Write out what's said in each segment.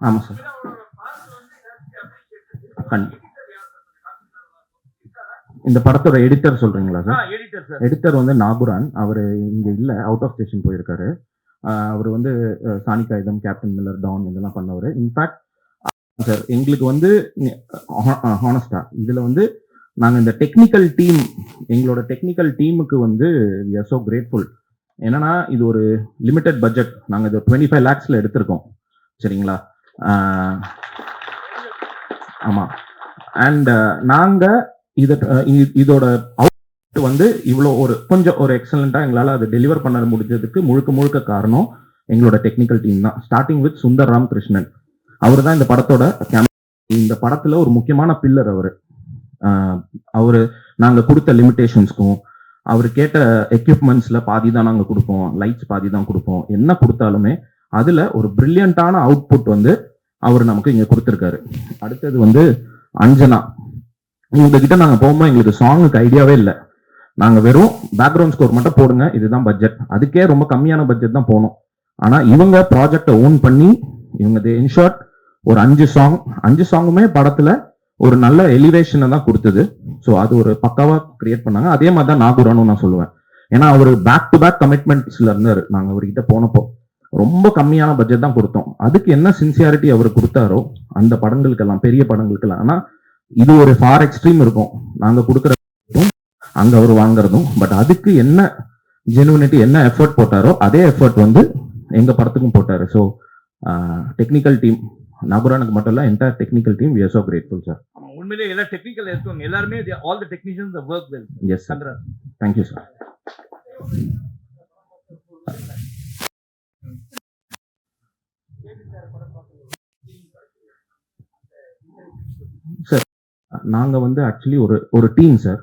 ஆமாம் சார். இந்த படத்தோட எடிட்டர் சொல்றீங்களா சார்? எடிட்டர் வந்து நாகுரான். அவர் இங்க இல்ல, அவுட் ஆஃப் ஸ்டேஷன் போயிருக்காரு. அவர் வந்து சாணி காகிதம், கேப்டன் மில்லர், டான் இதெல்லாம் பண்ணவர். இன்ஃபேக்ட் சார் எங்களுக்கு வந்து ஹானஸ்டா இதுல வந்து நாங்க இந்த டெக்னிக்கல் டீம், எங்களோட டெக்னிக்கல் டீமுக்கு வந்து we are so grateful. என்னன்னா இது ஒரு லிமிடெட் பட்ஜெட், நாங்க இது 25 lakhsல எடுத்திருக்கோம் சரிங்களா. ஆமா. அண்ட் நாங்க இதோட அவுட் வந்து இவ்வளோ ஒரு கொஞ்சம் ஒரு எக்ஸலண்டா எங்களால் அதை டெலிவர் பண்ண முடிஞ்சதுக்கு முழுக்க முழுக்க காரணம் எங்களோட டெக்னிக்கல் டீம் தான். Starting with Sundar Ram Krishnan. அவர் தான் இந்த படத்தோட இந்த படத்துல ஒரு முக்கியமான பில்லர். அவரு நாங்க கொடுத்த லிமிடேஷன்ஸ்க்கும் அவர் கேட்ட எக்யூப்மெண்ட்ஸ்ல பாதி தான் நாங்க கொடுப்போம், லைட்ஸ் பாதி தான் கொடுப்போம். என்ன கொடுத்தாலுமே அதுல ஒரு பிரில்லியண்டான அவுட்புட் வந்து அவர் நமக்கு இங்க கொடுத்துருக்காரு. அடுத்தது வந்து அஞ்சனா. இவங்க கிட்ட நாங்க போகும்போது எங்களுக்கு சாங்குக்கு ஐடியாவே இல்லை. நாங்க வெறும் பேக்ரவுண்ட் ஸ்கோர் மட்டும் போடுங்க, இதுதான் பட்ஜெட். அதுக்கே ரொம்ப கம்மியான பட்ஜெட் தான் போனோம். ஆனா இவங்க ப்ராஜெக்டை ஓன் பண்ணி இவங்க இன்ஷார்ட் ஒரு 5 சாங்குமே படத்துல ஒரு நல்ல எலிவேஷனை தான் கொடுத்தது. ஸோ அது ஒரு பக்காவா கிரியேட் பண்ணாங்க. அதே மாதிரி தான் நாகுரானும் நான் சொல்லுவேன். ஏன்னா அவர் பேக் டு பேக் கமிட்மெண்ட்ஸ்ல இருந்தாரு. நாங்க அவர்கிட்ட போனப்போ ரொம்ப கம்மியான பட்ஜெட் தான் கொடுத்தோம். அதுக்கு என்ன சின்சியாரிட்டி அவர் கொடுத்தாரோ அந்த படங்களுக்கெல்லாம், பெரிய படங்களுக்கெல்லாம். ஆனா இது ஒரு ஃபார் எக்ஸ்ட்ரீம் இருக்கும், நாங்க கொடுக்கறதும் அங்க அவர் வாங்குறதும். பட் அதுக்கு என்ன ஜெனுவினிட்டி, என்ன எஃபர்ட் போட்டாரோ அதே எஃபர்ட் வந்து எங்க படத்துக்கும் போட்டாரு. ஸோ டெக்னிக்கல் டீம், நாகுரானுக்கு மட்டும் இல்ல, entire technical team, we are so grateful sir. உண்மையிலே எல்லா டெக்னிக்கல் இருக்கவங்க எல்லாரும் all the technicians have worked well. Yes sir. Thank you sir. Sir நாங்க வந்து ஆக்சுவலி ஒரு டீம் சார்.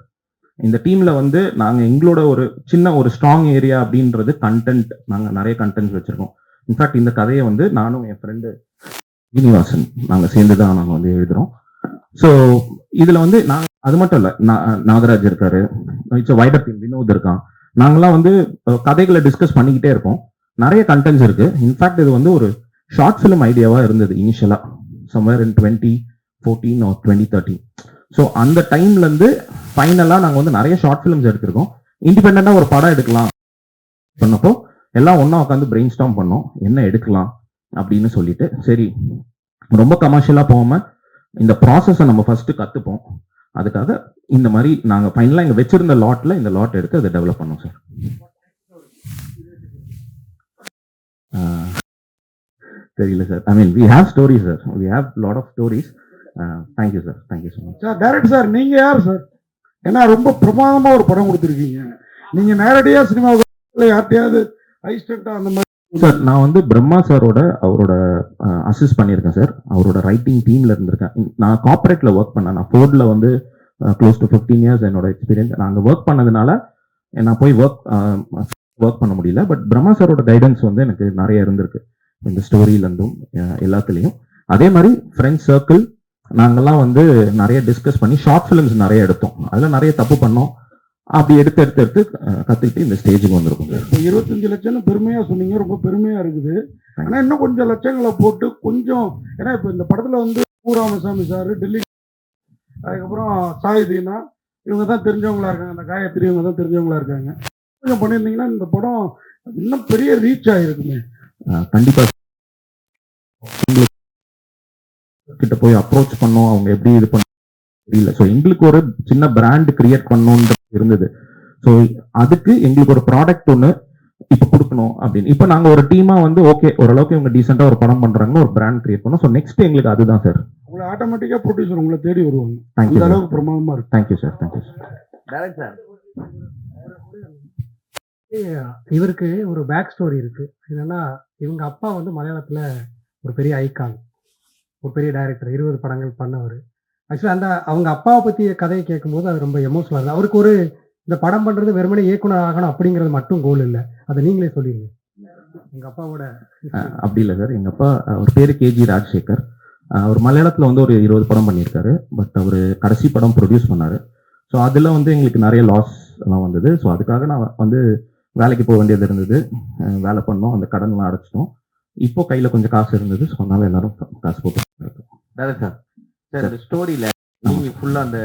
இந்த டீம்ல வந்து நாங்க எங்களோட ஒரு சின்ன ஒரு ஸ்ட்ராங் ஏரியா அப்படின்றது கண்டென்ட். நாங்க நிறைய கண்டென்ட் வச்சிருக்கோம். இன்ஃபேக்ட் இந்த கதையை வந்து நானும் என் ஃப்ரெண்டு சீனிவாசன் நாங்க சேர்ந்துதான் நாங்க வந்து எழுதுறோம். ஸோ இதுல வந்து நான் அது மட்டும் இல்ல, நாகராஜ் இருக்காரு, இட்ஸ் வைடர் டீம், வினோத் இருக்கான். நாங்கெல்லாம் வந்து கதைகளை டிஸ்கஸ் பண்ணிக்கிட்டே இருப்போம். நிறைய கண்டென்ட்ஸ் இருக்கு. இன்ஃபேக்ட் இது வந்து ஒரு ஷார்ட் ஃபிலிம் ஐடியாவா இருந்தது இனிஷியலா, சம்வேர் இன் 2014 or 2013. ஸோ அந்த டைம்ல இருந்து ஃபைனலா நாங்க வந்து நிறைய ஷார்ட் ஃபிலிம்ஸ் எடுத்திருக்கோம். இண்டிபெண்டா ஒரு படம் எடுக்கலாம் பண்ணப்போ எல்லாம் ஒன்னா உட்காந்து பிரெயின் ஸ்டார்ம் பண்ணோம், என்ன எடுக்கலாம் அப்படின்னு சொல்லிட்டு. சரி, ரொம்ப கமர்ஷியலா போகாம இந்த ப்ராசஸை நம்ம ஃபர்ஸ்ட் கத்துப்போம். அதுக்காக இந்த மாதிரி நாங்க ஃபைனலா இங்க வச்சிருந்த லாட்ல இந்த லாட் எடுத்து அதை டெவலப் பண்ணோம் சார். தெரியல sir. I mean we have stories sir, we have lot of stories. Thank you sir, thank you so much sir. Director sir, நீங்க யார் சார்? ஏன்னா ரொம்ப பிரமாதமா ஒரு படம் கொடுத்துருக்கீங்க. நீங்க நேரடியா சினிமாவுக்கு யார்ட்டையாவது அசிஸ்டண்டா அந்த மாதிரி? சார் நான் வந்து பிரம்மா சாரோட அவரோட அசிஸ்ட் பண்ணியிருக்கேன் சார். அவரோட ரைட்டிங் டீம்ல இருந்திருக்கேன். நான் கார்பரேட்ல ஒர்க் பண்ணேன். நான் ஃபோர்ட்ல வந்து க்ளோஸ் டு 15 years என்னோட எக்ஸ்பீரியன்ஸ். நான் அங்கே ஒர்க் பண்ணதுனால நான் போய் ஒர்க் பண்ண முடியல. பட் பிரம்மா சாரோட கைடன்ஸ் வந்து எனக்கு நிறைய இருந்திருக்கு இந்த ஸ்டோரியிலேருந்தும் எல்லாத்துலேயும். அதே மாதிரி ஃப்ரெண்ட்ஸ் சர்க்கிள் நாங்கெல்லாம் வந்து நிறைய டிஸ்கஸ் பண்ணி ஷார்ட் ஃபிலிம்ஸ் நிறைய எடுத்தோம். அதில் நிறைய தப்பு பண்ணோம். அப்படி எடுத்து கத்துக்கிட்டு இந்த ஸ்டேஜுக்கு வந்திருக்கும். இப்போ 25 லட்சம்னு பெருமையா சொன்னீங்க, ரொம்ப பெருமையா இருக்குது. ஆனா இன்னும் கொஞ்சம் லட்சங்களை போட்டு கொஞ்சம், ஏன்னா இப்போ இந்த படத்துல வந்து பூராமசாமி சார், டெல்லி, அதுக்கப்புறம் சாயுதீனா, இவங்க தான் தெரிஞ்சவங்களா இருக்காங்க. அந்த காயத்ரி இவங்க தான் தெரிஞ்சவங்களா இருக்காங்க. கொஞ்சம் பண்ணியிருந்தீங்கன்னா இந்த படம் இன்னும் பெரிய ரீச் ஆகிருக்குமே. கண்டிப்பா கிட்ட போய் அப்ரோச் பண்ணோம், அவங்க எப்படி இது பண்ண தெரியல. ஸோ எங்களுக்கு ஒரு சின்ன பிராண்ட் கிரியேட் பண்ணணும்னு இருந்தது. ஸோ அதுக்கு எங்களுக்கு ஒரு ப்ராடக்ட் ஒன்று இப்போ கொடுக்கணும் அப்படின்னு. இப்போ நாங்கள் ஒரு டீமா வந்து ஓகே ஓரளவுக்கு இவங்க டீசெண்டாக ஒரு படம் பண்றாங்கன்னு ஒரு பிராண்ட் கிரியேட் பண்ணோம். ஸோ நெக்ஸ்ட் எங்களுக்கு அதுதான் சார். உங்களை ஆட்டோமேட்டிக்கா ப்ரொடியூசர் உங்களை தேடி வருவாங்க. தேங்க்யூ, அளவுக்கு பிரமாதமா இருக்கு. Thank you sir, thank you sir. Director இவருக்கு ஒரு பேக் ஸ்டோரி இருக்கு. என்னன்னா இவங்க அப்பா வந்து மலையாளத்துல ஒரு பெரிய ஐகான், ஒரு பெரிய டைரக்டர், 20 படங்கள் பண்ணவர். ஆக்சுவலி அந்த அவங்க அப்பாவை பத்தி கதையை கேட்கும்போது அது ரொம்ப எமோஷனல் இருக்குது. அவருக்கு ஒரு இந்த படம் பண்றது வெறுமனே இயக்குனர் ஆகணும் அப்படிங்கிறது மட்டும் கோல் இல்லை, அதை நீங்களே சொல்லிடுங்க. எங்க அப்பாவோட அப்படி இல்லை சார். எங்க அப்பா அவர் பேரு கேஜி ராஜசேகர். அவர் மலையாளத்துல வந்து ஒரு 20 படம் பண்ணியிருக்காரு. பட் அவர் கடைசி படம் ப்ரொடியூஸ் பண்ணாரு. ஸோ அதில் வந்து எங்களுக்கு நிறைய லாஸ் எல்லாம் வந்தது. ஸோ அதுக்காக நான் வந்து வேலைக்கு போக வேண்டியது இருந்தது. வேலை பண்ணோம், அந்த கடன்லாம் அடைச்சிட்டோம். இப்போ கையில கொஞ்சம் காசு இருந்தது, ஸோ அதனால எல்லாரும் காசு போட்டு சார் இந்த ஸ்டோரியில நீங்க ஃபுல்லா அந்த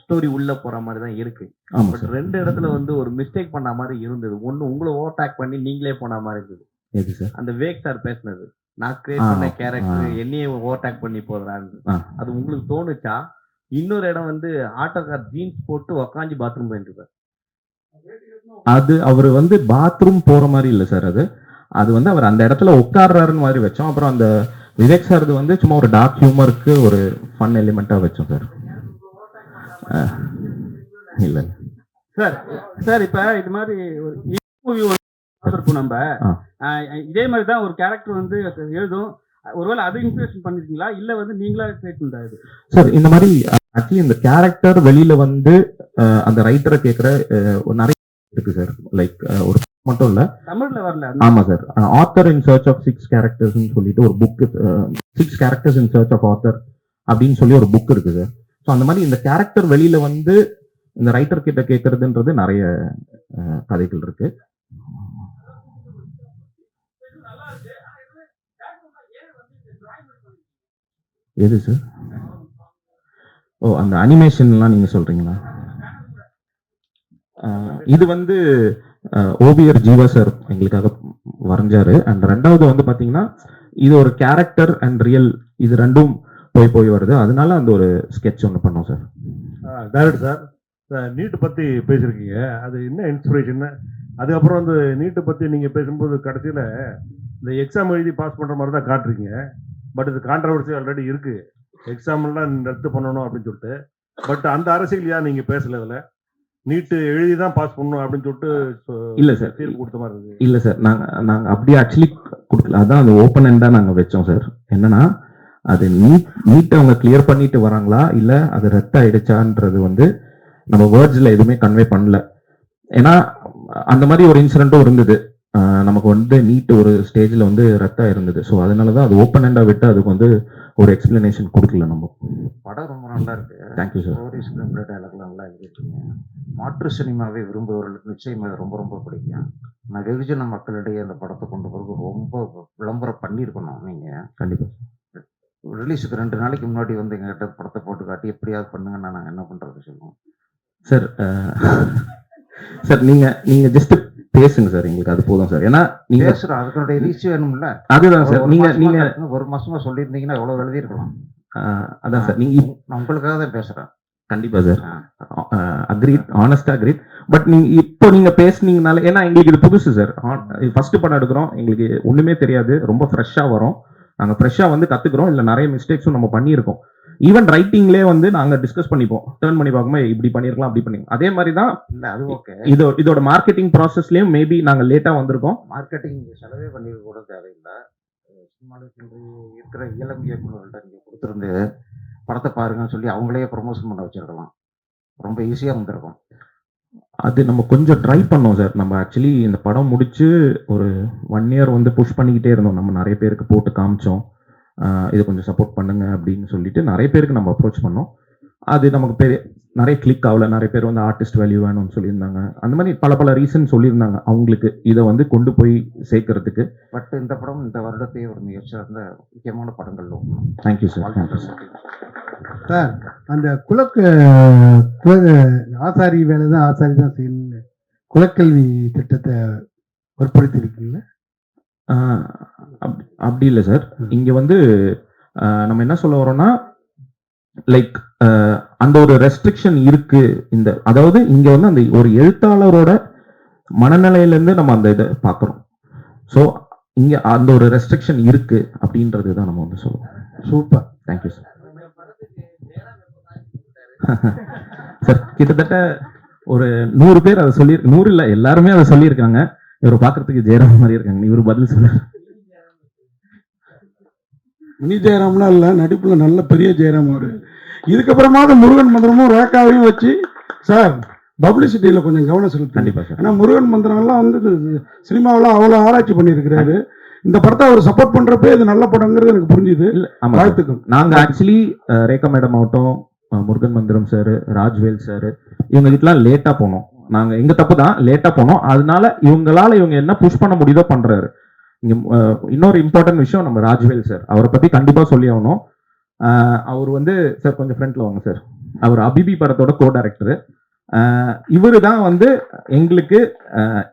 ஸ்டோரி உள்ள போற மாதிரி தான் இருக்கு. ஆமா பட் சார். 2 இடத்துல வந்து ஒரு மிஸ்டேக் பண்ண மாதிரி இருந்தது. ஒண்ணு உங்களை ஓவர்டேக் பண்ணி நீங்களே போன மாதிரி இருந்தது. எது சார்? அந்த வேக் சார் பேசினது, நான் கிரியேட் பண்ண கேரக்டர் என்னையே ஓவர்டேக் பண்ணி போடுறான்னு. ஆ. அது உங்களுக்கு தோணுச்சா? இன்னொரு இடம் வந்து ஆட்டோக்கார் ஜீன்ஸ் போட்டு உக்காந்து பாத்ரூம் போயிட்டு அது அவர் வந்து பாத்ரூம் போற மாதிரி இல்ல சார். அது வந்து அவர் அந்த இடத்துல உட்கார்றாருன்னு மாதிரி வச்சோம். அப்புறம் அந்த விவேக் சார் வந்து சும்மா ஒரு டார்க் ஹியூமருக்கு ஒரு ஃபன் எலிமெண்டா வச்சோம் சார். இல்ல சார் சார் இப்ப இது மாதிரி ஒரு மூவி பார்த்துருப்போம் நம்ம. இதே மாதிரி தான் ஒரு கேரக்டர் வந்து எழுதும். ஒருவேளை அது இன்ஸ்பிரேஷன் பண்ணிருக்கீங்களா இல்ல வந்து நீங்களா கிரியேட் பண்றாரு? சார் இந்த மாதிரி ஆக்சுவலி இந்த கேரக்டர் வெளியில வந்து அந்த ரைட்டரை கேட்கிற நிறைய இருக்கு சார். லைக் ஒரு மட்டும் இல்ல, தமிழ்ல வரல. ஆமா sir. Author in search of 6 characters சொல்லிட்டு ஒரு புக், 6 characters in search of author அப்படின்னு சொல்லி ஒரு புக் இருக்கு சார். ஸோ அந்த மாதிரி இந்த கேரக்டர் வெளியில வந்து இந்த ரைட்டர் கிட்ட கேட்கறதுன்றது நிறைய கதைகள் இருக்கு. எது சார்? ஓ, அந்த அனிமேஷன்லாம் நீங்க சொல்றீங்களா? இது வந்து ஓவியர் ஜீவா சார் எங்களுக்காக வரைஞ்சாரு. அண்ட் ரெண்டாவது வந்து பாத்தீங்கன்னா இது ஒரு கேரக்டர் அண்ட் ரியல், இது ரெண்டும் போய் வருது. அதனால அந்த ஒரு ஸ்கெட்ச் ஒன்று பண்ணோம் சார். டைரக்டர் சார், நீட் பத்தி பேசியிருக்கீங்க, அது என்ன இன்ஸ்பிரேஷன்? அதுக்கப்புறம் வந்து நீட்டை பத்தி நீங்க பேசும்போது கடைசியில இந்த எக்ஸாம் எழுதி பாஸ் பண்ற மாதிரி தான் காட்டுறீங்க. பட் இது கான்ட்ரவர்சி ஆல்ரெடி இருக்கு, எக்ஸாம்லாம் ரத்து பண்ணணும் அப்படின்னு சொல்லிட்டு. பட் அந்த அரசியல் ஏன் நீங்க பேசல? இதுல நீட்டு எழுதி தான் பாஸ் பண்ணணும் அப்படின்னு சொல்லிட்டு இல்ல சார், தீர்ப்பு கொடுத்த மாதிரி இருக்கு. இல்ல சார், நாங்க அப்படியே ஆக்சுவலி கொடுக்கல. அதான் அது ஓப்பன் எண்டா நாங்க வச்சோம் சார். என்னன்னா அது நீட் அவங்க கிளியர் பண்ணிட்டு வராங்களா இல்ல அது ரத்து ஆயிடுச்சான்றது வந்து நம்ம வேர்ட்ஸ்ல எதுவுமே கன்வே பண்ணல. ஏன்னா அந்த மாதிரி ஒரு இன்சிடென்ட்டும் இருந்தது. நமக்கு வந்து நீட் ஒரு ஸ்டேஜ்ல வந்து ரத்தா இருந்தது. ஸோ அதனாலதான் அது ஓப்பன் எண்டா விட்டு அதுக்கு வந்து ஒரு எக்ஸ்பிளனேஷன் கொடுக்கல நம்ம. படம் ரொம்ப நல்லா இருக்கு. Thank you sir. Story, screen play, டயலாக்லாம் நல்லா எழுதிருக்கீங்க. மாற்று சினிமாவை விரும்புபவர்களுக்கு நிச்சயம் இது ரொம்ப ரொம்ப பிடிக்கும். நான் வெகுஜன மக்களிடையே அந்த படத்தை கொண்டு போறது ரொம்ப விளம்பரம் பண்ணியிருக்கணும். நீங்க கண்டிப்பா ரிலீஸுக்கு 2 நாளைக்கு முன்னாடி வந்து எங்ககிட்ட படத்தை போட்டு காட்டி எப்படியாவது பண்ணுங்கன்னா நாங்கள் என்ன பண்றது சொல்லுவோம் சார். சார் நீங்க ஜஸ்ட் பேசுங்க சார், எங்களுக்கு அது போதும் சார். ஏன்னா நீங்க பேசுறோம், அதுக்குடைய ரீச் வேணும்ல. அதுதான் சார். நீங்க ஒரு மாசமா சொல்லியிருந்தீங்கன்னா எவ்வளவு எழுதியிருக்கலாம். அதான் சார், நீங்க நான் உங்களுக்காக தான் பேசுறேன். கண்டிப்பா சார், அக்ரீட், ஆனஸ்டா அக்ரீட். பட் நீங்க பேசுனீங்கனால, ஏன்னா எங்களுக்கு இது புதுசு சார். ஃபர்ஸ்ட் படம் எடுக்கிறோம், எங்களுக்கு ஒண்ணுமே தெரியாது, ரொம்ப ஃப்ரெஷ்ஷா வரும். நாங்க ஃப்ரெஷ்ஷா வந்து கத்துக்கிறோம். இல்ல நிறைய மிஸ்டேக்ஸும் நம்ம பண்ணியிருக்கோம். ஈவன் ரைட்டிங்லேயே வந்து நாங்க டிஸ்கஸ் பண்ணிப்போம், டர்ன் பண்ணி பார்க்கும்போது இப்படி பண்ணிருக்கலாம், அப்படி பண்ணிருக்கலாம். அதே மாதிரி தான் இல்ல அது ஓகே. இதோட மார்க்கெட்டிங் ப்ராசஸ்லயும் மேபி நாங்க லேட்டா வந்திருக்கோம். மார்க்கெட்டிங் செலவே பண்ணி கூட தேவையில்லை. சினிமாவுக்கு இருக்கிற இளம் இயக்குநர்கள்ட்ட நீங்க கொடுத்துருந்து படத்தை பாருங்கன்னு சொல்லி அவங்களே ப்ரொமோஷன் பண்ண வச்சிருக்கலாம். ரொம்ப ஈஸியா வந்திருக்கும். அது நம்ம கொஞ்சம் ட்ரை பண்ணோம் சார். நம்ம ஆக்சுவலி இந்த படம் முடிச்சு ஒரு 1 இயர் வந்து புஷ் பண்ணிக்கிட்டே இருந்தோம். நம்ம நிறைய பேருக்கு போட்டு காமிச்சோம், இது கொஞ்சம் சப்போர்ட் பண்ணுங்க அப்படின்னு சொல்லிட்டு நிறைய பேருக்கு நம்ம அப்ரோச் பண்ணோம். அது நமக்கு நிறைய கிளிக் ஆகல. நிறைய பேர் வந்து ஆர்டிஸ்ட் வேல்யூ வேணும்னு சொல்லியிருந்தாங்க. அந்த மாதிரி பல ரீசன் சொல்லியிருந்தாங்க அவங்களுக்கு இதை வந்து கொண்டு போய் சேர்க்கறதுக்கு. பட் இந்த படம் இந்த வருடத்தையே ஒரு மிகச்சிறந்த முக்கியமான படங்கள். Thank you sir. Thank you sir. Sir, அந்த ஆசாரி வேலை தான் ஆசாரி தான் செய்யணும்னு குலக்கல்வி திட்டத்தை வற்புறுத்தி இருக்கீங்களா? அப்படி இல்லை சார். இங்க வந்து நம்ம என்ன சொல்ல வரோம்னா, லைக் அந்த ஒரு ரெஸ்ட்ரிக்ஷன் இருக்கு. அதாவது இங்க வந்து அந்த ஒரு எழுத்தாளரோட மனநிலையில இருந்து நம்ம அந்த இதை பார்க்கிறோம். ஸோ இங்க அந்த ஒரு ரெஸ்ட்ரிக்ஷன் இருக்கு அப்படின்றது தான் நம்ம வந்து சொல்லுவோம். Super, thank you sir. சார் கிட்டத்தட்ட ஒரு 100 பேர் அதை சொல்லி, 100 இல்ல எல்லாருமே அதை சொல்லியிருக்காங்க. இவரை பாக்குறதுக்கு ஜெயராம் மாதிரி இருக்காங்க. இவரு பதில் சொல்ல. மினி ஜெயராம்லாம் இல்லை, நடிப்புல நல்ல பெரிய ஜெயராம் அவரு. இதுக்கப்புறமா முருகன் மந்திரமும் ரேக்காவையும் வச்சு சார் பப்ளிசிட்டியில கொஞ்சம் கவனம் செலுத்து. கண்டிப்பா சார். ஏன்னா முருகன் மந்திரம்லாம் வந்து சினிமாவில் அவ்வளோ ஆராய்ச்சி பண்ணியிருக்கிறாரு. இந்த படத்தை அவர் சப்போர்ட் பண்றப்ப இது நல்ல படங்கிறது எனக்கு புரிஞ்சுது. வாழ்த்துக்கள். நாங்க ஆக்சுவலி ரேகா மேடம் ஆகட்டும், முருகன் மந்திரம் சார், ராஜ்வேல் சார், இவங்க கிட்டலாம் லேட்டா போனோம். நாங்க எங்க தப்பு தான், லேட்டா போனோம். அதனால இவங்க என்ன புஷ் பண்ண முடியுதோ பண்றாரு. இங்க இன்னொரு இம்பார்ட்டன்ட் விஷயம் நம்ம ராஜ்வேல் சார், அவரை பத்தி கண்டிப்பா சொல்லி ஆகணும். அவர் வந்து சார் கொஞ்சம் ஃப்ரண்ட்ல வாங்க சார். அவர் அபிபி படத்தோட கோ டைரக்டர். இவரு தான் வந்து எங்களுக்கு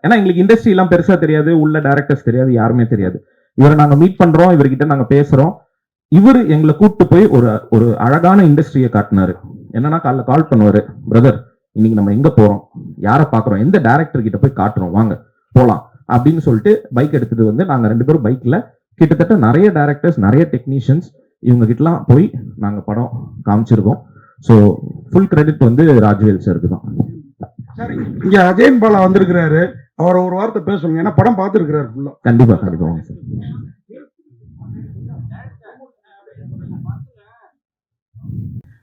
ஏன்னா எங்களுக்கு இண்டஸ்ட்ரி எல்லாம் பெருசா தெரியாது, உள்ள டைரக்டர்ஸ் தெரியாது, யாருமே தெரியாது. இவரை நாங்க மீட் பண்றோம், இவர்கிட்ட நாங்க பேசுறோம். இவர் எங்களை கூப்பிட்டு போய் ஒரு அழகான இண்டஸ்ட்ரியை காட்டினாரு. என்னன்னா காலைல கால் பண்ணுவாரு, பிரதர் இன்னைக்கு நம்ம எங்க போறோம், யாரை பாக்குறோம், எந்த டைரக்டர் கிட்ட போய் காட்டுறோம், வாங்க போலாம் அப்படின்னு சொல்லிட்டு பைக் எடுத்துட்டு வந்து நாங்க 2 பேரும் பைக்ல கிட்டத்தட்ட நிறைய டைரக்டர்ஸ், நிறைய டெக்னீஷியன்ஸ் இவங்க கிட்டலாம் போய் நாங்க படம் காமிச்சிருக்கோம். ஸோ ஃபுல் கிரெடிட் வந்து ராஜ்வேல் சாருக்கு தான். சார் இங்க அஜயன் பாலா வந்திருக்கிறாரு, அவரை ஒரு வார்த்தை பேசுவாங்க, ஏன்னா படம் பார்த்துருக்கிறாரு ஃபுல்லா. கண்டிப்பா கண்டிப்பா வாங்க சார்.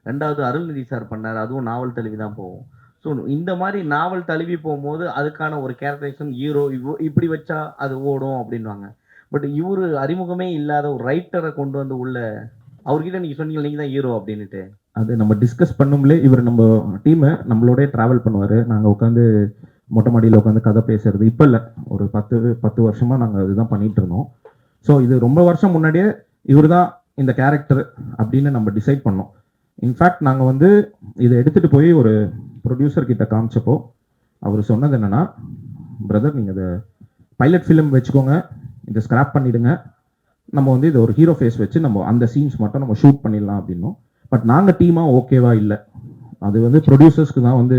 ரெண்டாவது அருள்நிதி சார் பண்ணார், அதுவும் நாவல் தழுவி தான் போகும். ஸோ இந்த மாதிரி நாவல் தழுவி போகும்போது அதுக்கான ஒரு கேரக்டரைசேஷன் ஹீரோ இப்படி வச்சா அது ஓடும் அப்படின்வாங்க. பட் இவரு அறிமுகமே இல்லாத ஒரு ரைட்டரை கொண்டு வந்து உள்ள அவர்கிட்ட நீங்க சொன்னீங்க நீங்க தான் ஹீரோ அப்படின்னுட்டு. அது நம்ம டிஸ்கஸ் பண்ணும்போதே இவர் நம்ம டீமை நம்மளோடய ட்ராவல் பண்ணுவார். நாங்கள் உட்காந்து மொட்டை மாடியில் உட்காந்து கதை பேசுறது இப்போ இல்லை, ஒரு 10 வருஷமாக நாங்கள் இதுதான் பண்ணிட்டு இருந்தோம். ஸோ இது ரொம்ப வருஷம் முன்னாடியே இவர் தான் இந்த கேரக்டர் அப்படின்னு நம்ம டிசைட் பண்ணோம். இன்ஃபேக்ட் நாங்கள் வந்து இதை எடுத்துகிட்டு போய் ஒரு ப்ரொடியூசர் கிட்ட காமிச்சப்போ அவர் சொன்னது என்னென்னா, பிரதர் நீங்கள் இதை பைலட் ஃபிலிம் வச்சுக்கோங்க, இதை ஸ்கிராப் பண்ணிவிடுங்க, நம்ம வந்து இதை ஒரு ஹீரோ ஃபேஸ் வச்சு நம்ம அந்த சீன்ஸ் மட்டும் நம்ம ஷூட் பண்ணிடலாம் அப்படின்னோம். பட் நாங்கள் டீமாக ஓகேவா இல்லை, அது வந்து ப்ரொடியூசர்ஸ்க்கு தான் வந்து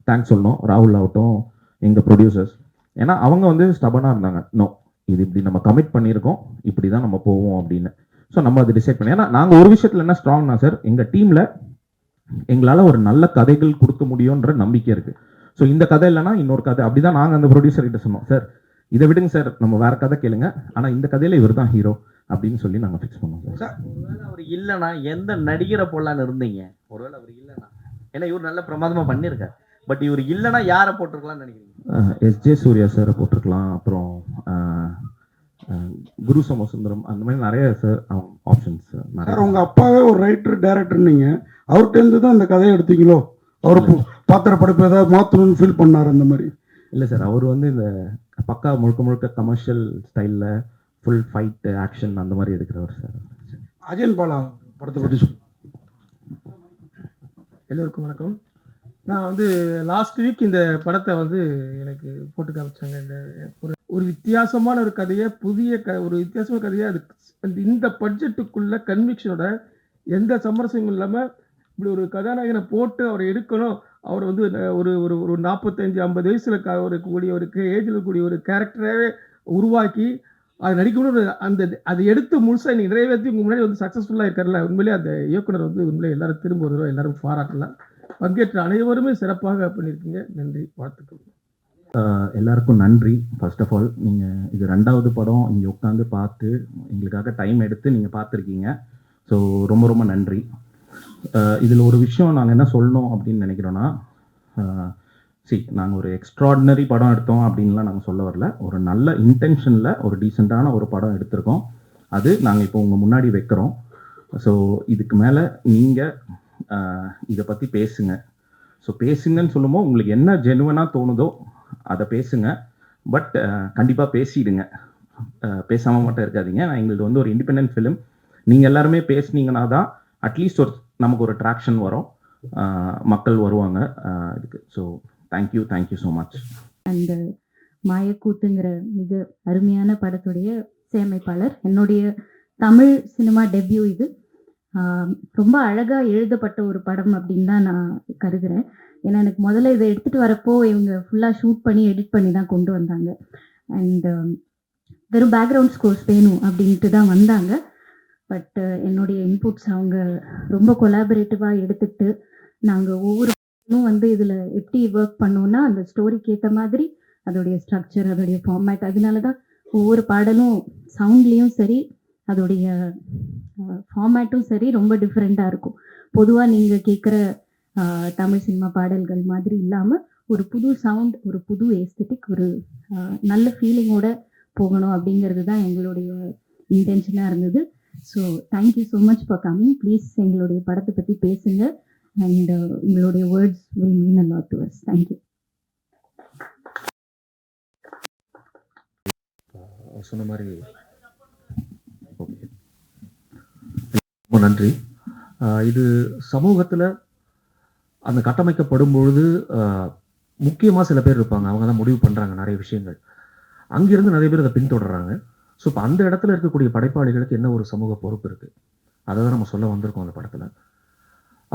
தேங்க்ஸ் சொல்லணும், ராகுல் ஆகட்டும் எங்கள் ப்ரொடியூசர்ஸ். ஏன்னா அவங்க வந்து ஸ்டபனாக இருந்தாங்க, நோ இது இப்படி நம்ம கமிட் பண்ணியிருக்கோம், இப்படி தான் நம்ம போவோம் அப்படின்னு. ஸோ நம்ம அதை டிசைட் பண்ணி, ஏன்னா நாங்கள் ஒரு விஷயத்தில் என்ன ஸ்ட்ராங்னா சார், எங்கள் டீமில் எங்களால் ஒரு நல்ல கதைகள் கொடுக்க முடியுன்ற நம்பிக்கை இருக்குது. ஸோ இந்த கதை இல்லைன்னா இன்னொரு கதை, அப்படி தான் நாங்கள் அந்த ப்ரொடியூசர் கிட்ட சொன்னோம், சார் இதை விடுங்க சார், நம்ம வேற கதை கேளுங்க, ஆனால் இந்த கதையில் இவர் தான் ஹீரோ அப்படின்னு சொல்லி நாங்கள் ஃபிக்ஸ் பண்ணோம் சார். ஒருவேளை அவர் இல்லைன்னா எந்த நடிகரை போடலான்னு இருந்தீங்க? ஒருவேளை அவர் இல்லைன்னா, ஏன்னா இவர் நல்ல பிரமாதமாக பண்ணியிருக்கார், பட் இவர் இல்லைன்னா யாரை போட்டிருக்கலாம்னு நினைக்கிறீங்க? எஸ்ஜே சூர்யா சாரை போட்டிருக்கலாம், அப்புறம் குரு சோமசுந்தரம், அந்த மாதிரி நிறைய சார் ஆப்ஷன்ஸ் நிறைய. சார் உங்க அப்பாவே ஒரு ரைட்டர் டைரக்டர், நீங்க அவர்கிட்ட இருந்து தான் இந்த கதையை எடுத்தீங்களோ? அவர் பாத்திர படைப்பு ஏதாவது மாற்றணும்னு ஃபீல் பண்ணார் அந்த மாதிரி? இல்லை சார், அவர் வந்து இந்த பக்கா முழுக்க கமர்ஷியல் ஸ்டைலில் ஃபுல் ஃபைட் ஆக்ஷன் அந்த மாதிரி எடுக்கிறவர் சார். அஜயன் பாலா படத்தை பற்றி எல்லோருக்கும் வணக்கம். நான் வந்து லாஸ்ட் வீக் இந்த படத்தை வந்து எனக்கு போட்டு காமிச்சாங்க. இந்த ஒரு வித்தியாசமான ஒரு கதையை, ஒரு வித்தியாசமான கதையை, அது இந்த பட்ஜெட்டுக்குள்ள கன்விக்ஷனோட எந்த சமரசமும் இல்லாமல் இப்படி ஒரு கதாநாயகனை போட்டு அவரை எடுக்கணும், அவர் வந்து ஒரு ஒரு ஒரு 45-50 வயசில் இருக்கக்கூடிய ஒரு ஏஜில் இருக்கக்கூடிய ஒரு கேரக்டராகவே உருவாக்கி அது நடிக்கணும்னு அதை எடுத்து முழுசாக நீங்கள் நிறைவேற்றி உங்கள் முன்னாடி வந்து சக்ஸஸ்ஃபுல்லாக இருக்கார்ல, உண்மையிலே அந்த இயக்குனர் வந்து உண்மையிலே எல்லாரும் திரும்ப ஒரு தடவை எல்லாரும் பாராட்டலாம். பங்கேற்ற அனைவருமே சிறப்பாக பண்ணியிருக்கீங்க. நன்றி, வாழ்த்துக்கள். எல்லாருக்கும் நன்றி. ஃபர்ஸ்ட் ஆஃப் ஆல் நீங்கள் இது 2வது படம் இங்கே உட்காந்து பார்த்து எங்களுக்காக டைம் எடுத்து நீங்கள் பார்த்துருக்கீங்க. ஸோ ரொம்ப ரொம்ப நன்றி. இதில் ஒரு விஷயம் நாங்கள் என்ன சொல்லணும் அப்படின்னு நினைக்கிறோன்னா, நாங்கள் ஒரு எக்ஸ்ட்ராடினரி படம் எடுத்தோம் அப்படின்லாம் நாங்கள் சொல்ல வரல, ஒரு நல்ல இன்டென்ஷனில் ஒரு டீசெண்டான ஒரு படம் எடுத்திருக்கோம். அது நாங்கள் இப்போ உங்கள் முன்னாடி வைக்கிறோம். ஸோ இதுக்கு மேலே நீங்கள் இதை பற்றி பேசுங்க. ஸோ பேசுங்கன்னு சொல்லும்போது உங்களுக்கு என்ன ஜெனுவனாக தோணுதோ அதை பேசுங்க. பட் கண்டிப்பாக பேசிடுங்க, பேசாமல் மட்டும் இருக்காதீங்க. நான் எங்களுக்கு வந்து ஒரு இண்டிபெண்டன்ட் ஃபிலிம், நீங்கள் எல்லாருமே பேசுனீங்கன்னா தான் அட்லீஸ்ட் நமக்கு ஒரு ட்ராக்ஷன் வரும், மக்கள் வருவாங்க இதுக்கு. So thank you so much. அந்த மாயக்கூத்துங்கிற மிக அருமையான படத்துடைய இசையமைப்பாளர், என்னுடைய தமிழ் சினிமா டெபியூ இது. ரொம்ப அழகாக எழுதப்பட்ட ஒரு படம் அப்படின்னு தான் நான் கருதுகிறேன். ஏன்னா எனக்கு முதல்ல இதை எடுத்துகிட்டு வரப்போ இவங்க ஃபுல்லாக ஷூட் பண்ணி எடிட் பண்ணி தான் கொண்டு வந்தாங்க. அண்ட் வெறும் பேக்ரவுண்ட் ஸ்கோர்ஸ் வேணும் அப்படின்ட்டு தான் வந்தாங்க. பட் என்னுடைய இன்புட்ஸ் அவங்க ரொம்ப கொலாபரேட்டிவாக எடுத்துக்கிட்டு, நாங்கள் ஒவ்வொரு வந்து இதில் எப்படி ஒர்க் பண்ணோன்னா அந்த ஸ்டோரிக்கு ஏற்ற மாதிரி அதோடைய ஸ்ட்ரக்சர், அதோடைய ஃபார்மேட், அதனால தான் ஒவ்வொரு பாடலும் சவுண்ட்லேயும் சரி அதோடைய ஃபார்மேட்டும் சரி ரொம்ப டிஃப்ரெண்ட்டாக இருக்கும். பொதுவாக நீங்கள் கேட்குற தமிழ் சினிமா பாடல்கள் மாதிரி இல்லாமல் ஒரு புது சவுண்ட், ஒரு புது ஏஸ்தட்டிக், ஒரு நல்ல ஃபீலிங்கோட போகணும் அப்படிங்கிறது தான் எங்களுடைய இன்டென்ஷனாக இருந்தது. So thank you so much for coming. Please எங்களுடைய படத்தை பற்றி பேசுங்க. அண்ட் உங்களுடைய words will mean a lot to us. Thank you. அவர் சொன்ன மாதிரி ஓகே, ரொம்ப நன்றி. இது சமூகத்தில் அந்த கட்டமைக்கப்படும் பொழுது முக்கியமாக சில பேர் இருப்பாங்க, அவங்க தான் முடிவு பண்ணுறாங்க நிறைய விஷயங்கள். அங்கிருந்து நிறைய பேர் அதை பின்தொடர்றாங்க. ஸோ இப்போ அந்த இடத்துல இருக்கக்கூடிய படைப்பாளிகளுக்கு என்ன ஒரு சமூக பொறுப்பு இருக்குது, அதை தான் நம்ம சொல்ல வந்திருக்கோம் அந்த படத்தில்.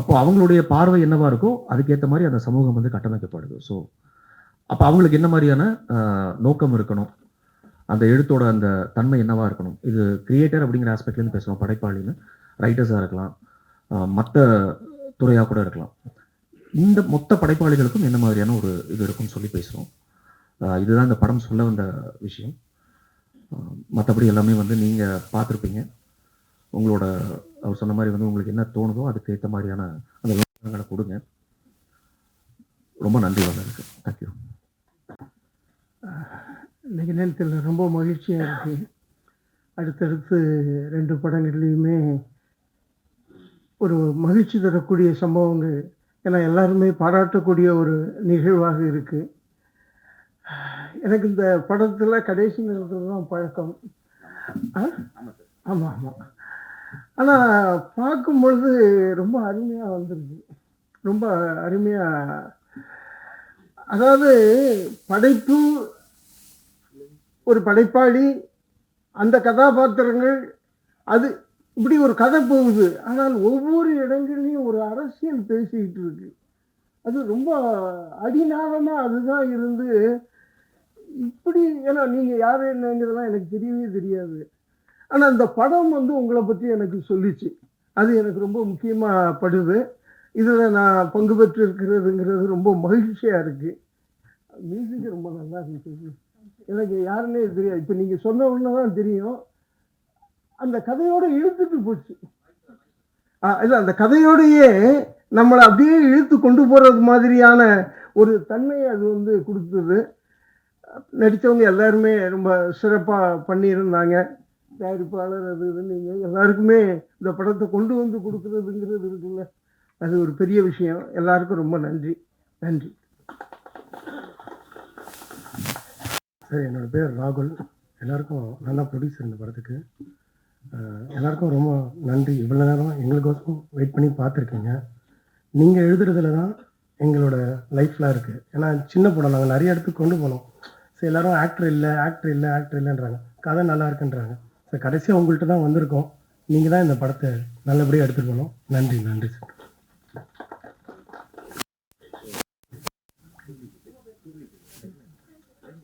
அப்போ அவங்களுடைய பார்வை என்னவா இருக்கோ அதுக்கேற்ற மாதிரி அந்த சமூகம் வந்து கட்டமைக்கப்படுது. ஸோ அப்போ அவங்களுக்கு என்ன மாதிரியான நோக்கம் இருக்கணும், அந்த எழுத்தோட அந்த தன்மை என்னவா இருக்கணும். இது கிரியேட்டர் அப்படிங்கிற ஆஸ்பெக்ட்லேருந்து பேசுகிறோம், படைப்பாளின்னு ரைட்டர்ஸாக இருக்கலாம், மற்ற துறையாக கூட இருக்கலாம். இந்த மொத்த படைப்பாளிகளுக்கும் என்ன மாதிரியான ஒரு இது இருக்குன்னு சொல்லி பேசுகிறோம். இதுதான் இந்த படம் சொல்ல வந்த விஷயம். மற்றபடி எல்லாமே வந்து நீங்கள் பார்த்துருப்பீங்க. உங்களோட அவர் சொன்ன மாதிரி வந்து உங்களுக்கு என்ன தோணுதோ அதுக்கு ஏற்ற மாதிரியான அந்த விவரங்களை கொடுங்க. ரொம்ப நன்றி வந்ததுக்கு. தேங்க்யூ. இன்னைக்கு நேரத்தில் ரொம்ப மகிழ்ச்சியாக இருக்குது. அடுத்தடுத்து 2 படங்கள்லேயுமே ஒரு மகிழ்ச்சி தரக்கூடிய சம்பவங்கள், ஏன்னா எல்லாருமே பாராட்டக்கூடிய ஒரு நிகழ்வாக இருக்குது. எனக்கு இந்த படத்தில் கடைசி நேரத்தில் தான் பழக்கம். ஆமாம் ஆமாம். ஆனால் பார்க்கும்பொழுது ரொம்ப அருமையாக வந்திருக்கு, ரொம்ப அருமையாக. அதாவது படைப்பு, ஒரு படைப்பாளி, அந்த கதாபாத்திரங்கள், அது இப்படி ஒரு கதை போகுது. ஆனால் ஒவ்வொரு இடங்கள்லையும் ஒரு அரசியல் பேசிக்கிட்டு இருக்கு. அது ரொம்ப அடிநாதமாக அதுதான் இருந்து இப்படி, ஏன்னா நீங்கள் யார் என்னங்கிறதெல்லாம் எனக்கு தெரியவே தெரியாது. ஆனால் அந்த படம் வந்து உங்களை பற்றி எனக்கு சொல்லிச்சு. அது எனக்கு ரொம்ப முக்கியமாக படுது. இதில் நான் பங்கு பெற்று இருக்கிறதுங்கிறது ரொம்ப மகிழ்ச்சியாக இருக்குது. மியூசிக் ரொம்ப நல்லா இருந்துச்சு. எனக்கு யாருன்னே தெரியாது. இப்போ நீங்கள் சொன்ன உடனே தான் தெரியும். அந்த கதையோடு இழுத்துட்டு போச்சு. இல்லை, அந்த கதையோடையே நம்மளை அப்படியே இழுத்து கொண்டு போகிறது மாதிரியான ஒரு தன்மையை அது வந்து கொடுத்தது. நடித்தவங்க எல்லாருமே ரொம்ப சிறப்பாக பண்ணியிருந்தாங்க. தயாரிப்பாளர் அது இது நீங்கள் எல்லாருக்குமே இந்த படத்தை கொண்டு வந்து கொடுக்குறதுங்கிறது இருக்குல்ல, அது ஒரு பெரிய விஷயம். எல்லாருக்கும் ரொம்ப நன்றி. நன்றி. சார், என்னோடய பேர் ராகுல். எல்லாருக்கும் நான் தான் ப்ரொடியூசர் இந்த படத்துக்கு. எல்லாருக்கும் ரொம்ப நன்றி. இவ்வளோ நேரம் எங்களுக்கோசம் வெயிட் பண்ணி பார்த்துருக்கீங்க. நீங்கள் எழுதுறதுல தான் எங்களோட லைஃப்லாம் இருக்குது. ஏன்னா சின்ன படம், நாங்கள் நிறைய இடத்துக்கு கொண்டு போனோம். ஸோ எல்லோரும் ஆக்டர் இல்லைன்றாங்க, கதை நல்லா இருக்குன்றாங்க. ஸோ கடைசியாக உங்கள்கிட்ட தான் வந்திருக்கோம். நீங்கள் தான் இந்த படத்தை நல்லபடியாக எடுத்துகிட்டு போகணும். நன்றி சார்.